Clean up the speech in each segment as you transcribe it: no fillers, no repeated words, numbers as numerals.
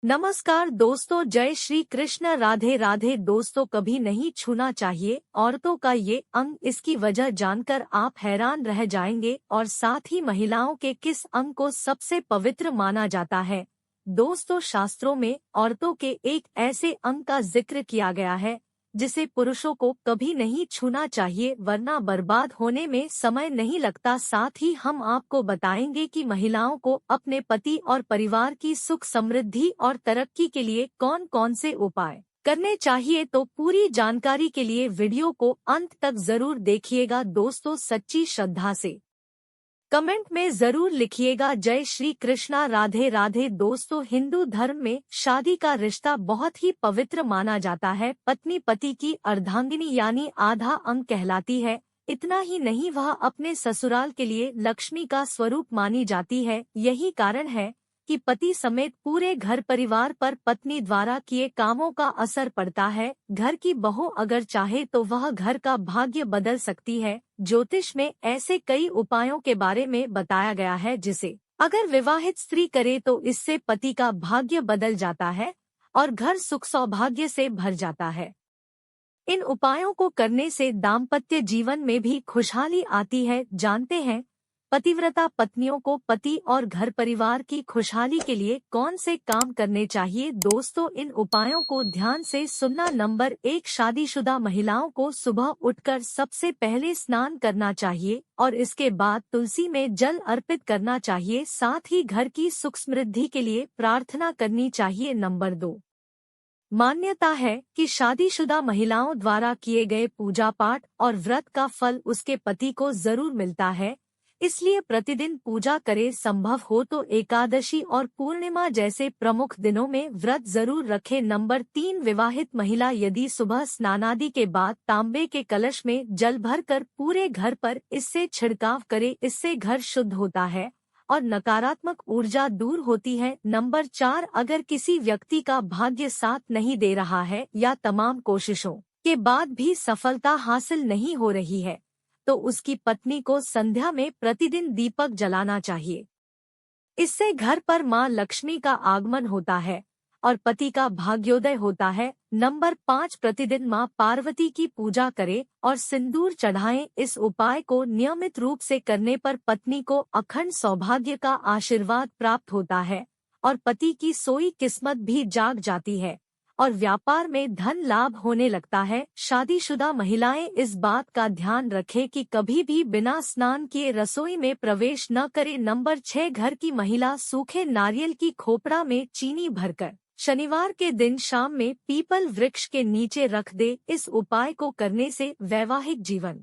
नमस्कार दोस्तों, जय श्री कृष्ण, राधे राधे। दोस्तों, कभी नहीं छूना चाहिए औरतों का ये अंग। इसकी वजह जानकर आप हैरान रह जाएंगे और साथ ही महिलाओं के किस अंग को सबसे पवित्र माना जाता है। दोस्तों, शास्त्रों में औरतों के एक ऐसे अंग का जिक्र किया गया है जिसे पुरुषों को कभी नहीं छूना चाहिए, वरना बर्बाद होने में समय नहीं लगता। साथ ही हम आपको बताएंगे कि महिलाओं को अपने पति और परिवार की सुख समृद्धि और तरक्की के लिए कौन कौन से उपाय करने चाहिए। तो पूरी जानकारी के लिए वीडियो को अंत तक जरूर देखिएगा। दोस्तों, सच्ची श्रद्धा से कमेंट में जरूर लिखिएगा जय श्री कृष्णा, राधे राधे। दोस्तों, हिंदू धर्म में शादी का रिश्ता बहुत ही पवित्र माना जाता है। पत्नी पति की अर्धांगिनी यानी आधा अंग कहलाती है। इतना ही नहीं, वह अपने ससुराल के लिए लक्ष्मी का स्वरूप मानी जाती है। यही कारण है कि पति समेत पूरे घर परिवार पर पत्नी द्वारा किए कामों का असर पड़ता है। घर की बहू अगर चाहे तो वह घर का भाग्य बदल सकती है। ज्योतिष में ऐसे कई उपायों के बारे में बताया गया है जिसे अगर विवाहित स्त्री करे तो इससे पति का भाग्य बदल जाता है और घर सुख सौभाग्य से भर जाता है। इन उपायों को करने से दाम्पत्य जीवन में भी खुशहाली आती है। जानते हैं पतिव्रता पत्नियों को पति और घर परिवार की खुशहाली के लिए कौन से काम करने चाहिए। दोस्तों, इन उपायों को ध्यान से सुनना। नंबर 1, शादीशुदा महिलाओं को सुबह उठकर सबसे पहले स्नान करना चाहिए और इसके बाद तुलसी में जल अर्पित करना चाहिए। साथ ही घर की सुख समृद्धि के लिए प्रार्थना करनी चाहिए। नंबर 2, मान्यता है कि शादीशुदा महिलाओं द्वारा किए गए पूजा पाठ और व्रत का फल उसके पति को जरूर मिलता है, इसलिए प्रतिदिन पूजा करे। संभव हो तो एकादशी और पूर्णिमा जैसे प्रमुख दिनों में व्रत जरूर रखे। नंबर 3, विवाहित महिला यदि सुबह स्नानादि के बाद तांबे के कलश में जल भरकर पूरे घर पर इससे छिड़काव करे, इससे घर शुद्ध होता है और नकारात्मक ऊर्जा दूर होती है। नंबर 4, अगर किसी व्यक्ति का भाग्य साथ नहीं दे रहा है या तमाम कोशिशों के बाद भी सफलता हासिल नहीं हो रही है तो उसकी पत्नी को संध्या में प्रतिदिन दीपक जलाना चाहिए। इससे घर पर मां लक्ष्मी का आगमन होता है और पति का भाग्योदय होता है। नंबर 5, प्रतिदिन मां पार्वती की पूजा करे और सिंदूर चढ़ाएं। इस उपाय को नियमित रूप से करने पर पत्नी को अखंड सौभाग्य का आशीर्वाद प्राप्त होता है और पति की सोई किस्मत भी जाग जाती है और व्यापार में धन लाभ होने लगता है। शादीशुदा महिलाएं इस बात का ध्यान रखें कि कभी भी बिना स्नान किए रसोई में प्रवेश न करें। नंबर 6, घर की महिला सूखे नारियल की खोपड़ा में चीनी भरकर शनिवार के दिन शाम में पीपल वृक्ष के नीचे रख दे। इस उपाय को करने से वैवाहिक जीवन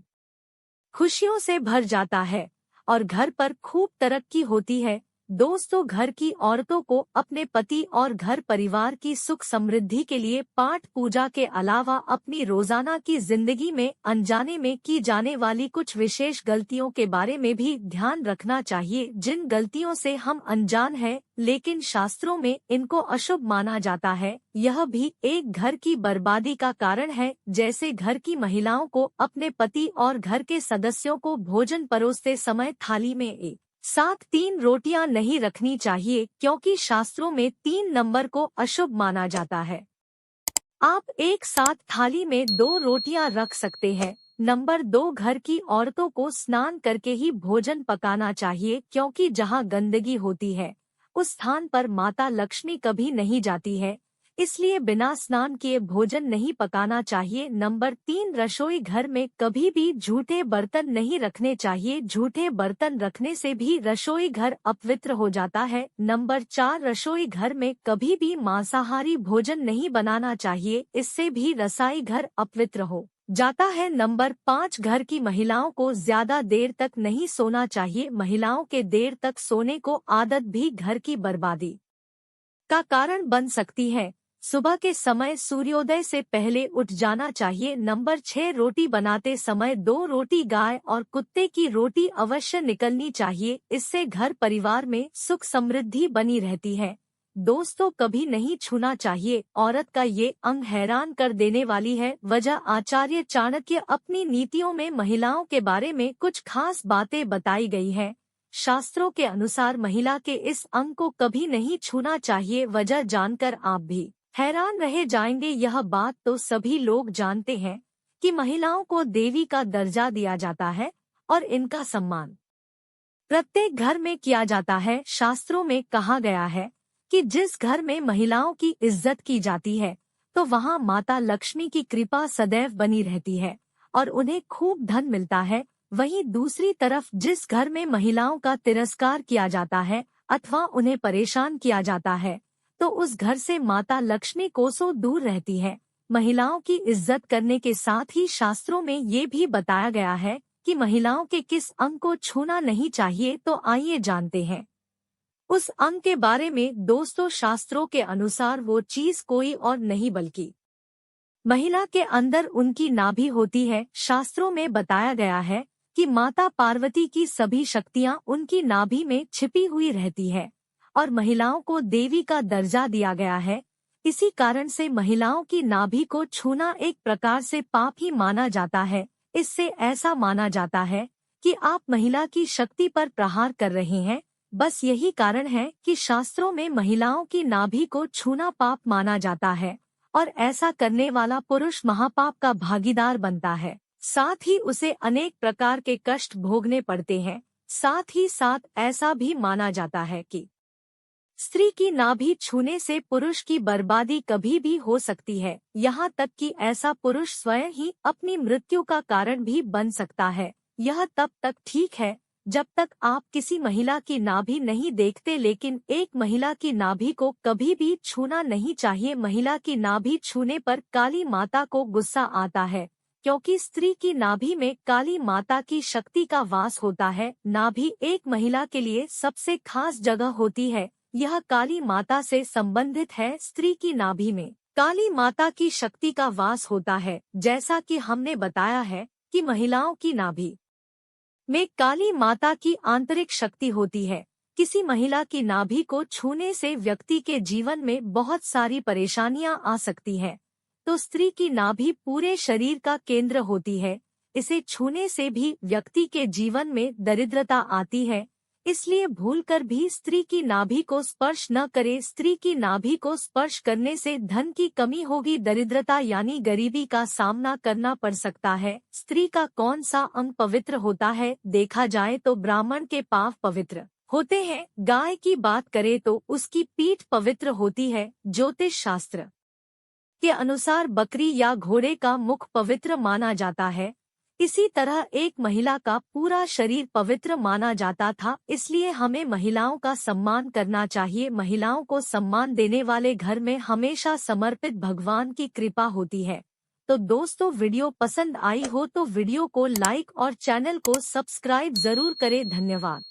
खुशियों से भर जाता है और घर पर खूब तरक्की होती है। दोस्तों, घर की औरतों को अपने पति और घर परिवार की सुख समृद्धि के लिए पाठ पूजा के अलावा अपनी रोजाना की जिंदगी में अनजाने में की जाने वाली कुछ विशेष गलतियों के बारे में भी ध्यान रखना चाहिए, जिन गलतियों से हम अनजान हैं लेकिन शास्त्रों में इनको अशुभ माना जाता है। यह भी एक घर की बर्बादी का कारण है। जैसे घर की महिलाओं को अपने पति और घर के सदस्यों को भोजन परोसते समय थाली में एक साथ 3 रोटियां नहीं रखनी चाहिए, क्योंकि शास्त्रों में 3 नंबर को अशुभ माना जाता है। आप एक साथ थाली में 2 रोटियां रख सकते हैं। नंबर 2, घर की औरतों को स्नान करके ही भोजन पकाना चाहिए, क्योंकि जहां गंदगी होती है उस स्थान पर माता लक्ष्मी कभी नहीं जाती है, इसलिए बिना स्नान किए भोजन नहीं पकाना चाहिए। नंबर 3, रसोई घर में कभी भी झूठे बर्तन नहीं रखने चाहिए। झूठे बर्तन रखने से भी रसोई घर अपवित्र हो जाता है। नंबर 4, रसोई घर में कभी भी मांसाहारी भोजन नहीं बनाना चाहिए, इससे भी रसोई घर अपवित्र हो जाता है। नंबर 5, घर की महिलाओं को ज्यादा देर तक नहीं सोना चाहिए। महिलाओं के देर तक सोने को आदत भी घर की बर्बादी का कारण बन सकती है। सुबह के समय सूर्योदय से पहले उठ जाना चाहिए। नंबर 6, रोटी बनाते समय 2 रोटी गाय और कुत्ते की रोटी अवश्य निकलनी चाहिए, इससे घर परिवार में सुख समृद्धि बनी रहती है। दोस्तों, कभी नहीं छूना चाहिए औरत का ये अंग हैरान कर देने वाली है। वजह आचार्य चाणक्य अपनी नीतियों में महिलाओं के बारे में कुछ खास बातें बताई गई है। शास्त्रों के अनुसार महिला के इस अंग को कभी नहीं छूना चाहिए। वजह जानकर आप भी हैरान रह जाएंगे। यह बात तो सभी लोग जानते हैं कि महिलाओं को देवी का दर्जा दिया जाता है और इनका सम्मान प्रत्येक घर में किया जाता है। शास्त्रों में कहा गया है कि जिस घर में महिलाओं की इज्जत की जाती है तो वहाँ माता लक्ष्मी की कृपा सदैव बनी रहती है और उन्हें खूब धन मिलता है। वहीं दूसरी तरफ जिस घर में महिलाओं का तिरस्कार किया जाता है अथवा उन्हें परेशान किया जाता है तो उस घर से माता लक्ष्मी कोसों दूर रहती है। महिलाओं की इज्जत करने के साथ ही शास्त्रों में ये भी बताया गया है कि महिलाओं के किस अंग को छूना नहीं चाहिए। तो आइए जानते हैं उस अंग के बारे में। दोस्तों, शास्त्रों के अनुसार वो चीज कोई और नहीं बल्कि महिला के अंदर उनकी नाभि होती है। शास्त्रों में बताया गया है कि माता पार्वती की सभी शक्तियां उनकी नाभि में छिपी हुई रहती है और महिलाओं को देवी का दर्जा दिया गया है। इसी कारण से महिलाओं की नाभि को छूना एक प्रकार से पाप ही माना जाता है। इससे ऐसा माना जाता है कि आप महिला की शक्ति पर प्रहार कर रहे हैं। बस यही कारण है कि शास्त्रों में महिलाओं की नाभि को छूना पाप माना जाता है और ऐसा करने वाला पुरुष महापाप का भागीदार बनता है। साथ ही उसे अनेक प्रकार के कष्ट भोगने पड़ते हैं। साथ ही साथ ऐसा भी माना जाता है कि स्त्री की नाभि छूने से पुरुष की बर्बादी कभी भी हो सकती है। यहाँ तक कि ऐसा पुरुष स्वयं ही अपनी मृत्यु का कारण भी बन सकता है। यह तब तक ठीक है जब तक आप किसी महिला की नाभि नहीं देखते, लेकिन एक महिला की नाभि को कभी भी छूना नहीं चाहिए। महिला की नाभि छूने पर काली माता को गुस्सा आता है, क्योंकि स्त्री की नाभि में काली माता की शक्ति का वास होता है। नाभि एक महिला के लिए सबसे खास जगह होती है। यह काली माता से संबंधित है। स्त्री की नाभि में काली माता की शक्ति का वास होता है। जैसा कि हमने बताया है कि महिलाओं की नाभि में काली माता की आंतरिक शक्ति होती है। किसी महिला की नाभि को छूने से व्यक्ति के जीवन में बहुत सारी परेशानियां आ सकती हैं। तो स्त्री की नाभि पूरे शरीर का केंद्र होती है। इसे छूने से भी व्यक्ति के जीवन में दरिद्रता आती है। इसलिए भूलकर भी स्त्री की नाभि को स्पर्श न करें। स्त्री की नाभि को स्पर्श करने से धन की कमी होगी, दरिद्रता यानी गरीबी का सामना करना पड़ सकता है। स्त्री का कौन सा अंग पवित्र होता है? देखा जाए तो ब्राह्मण के पाँव पवित्र होते हैं। गाय की बात करें तो उसकी पीठ पवित्र होती है। ज्योतिष शास्त्र के अनुसार बकरी या घोड़े का मुख पवित्र माना जाता है। इसी तरह एक महिला का पूरा शरीर पवित्र माना जाता था। इसलिए हमें महिलाओं का सम्मान करना चाहिए। महिलाओं को सम्मान देने वाले घर में हमेशा समर्पित भगवान की कृपा होती है। तो दोस्तों, वीडियो पसंद आई हो तो वीडियो को लाइक और चैनल को सब्सक्राइब जरूर करें। धन्यवाद।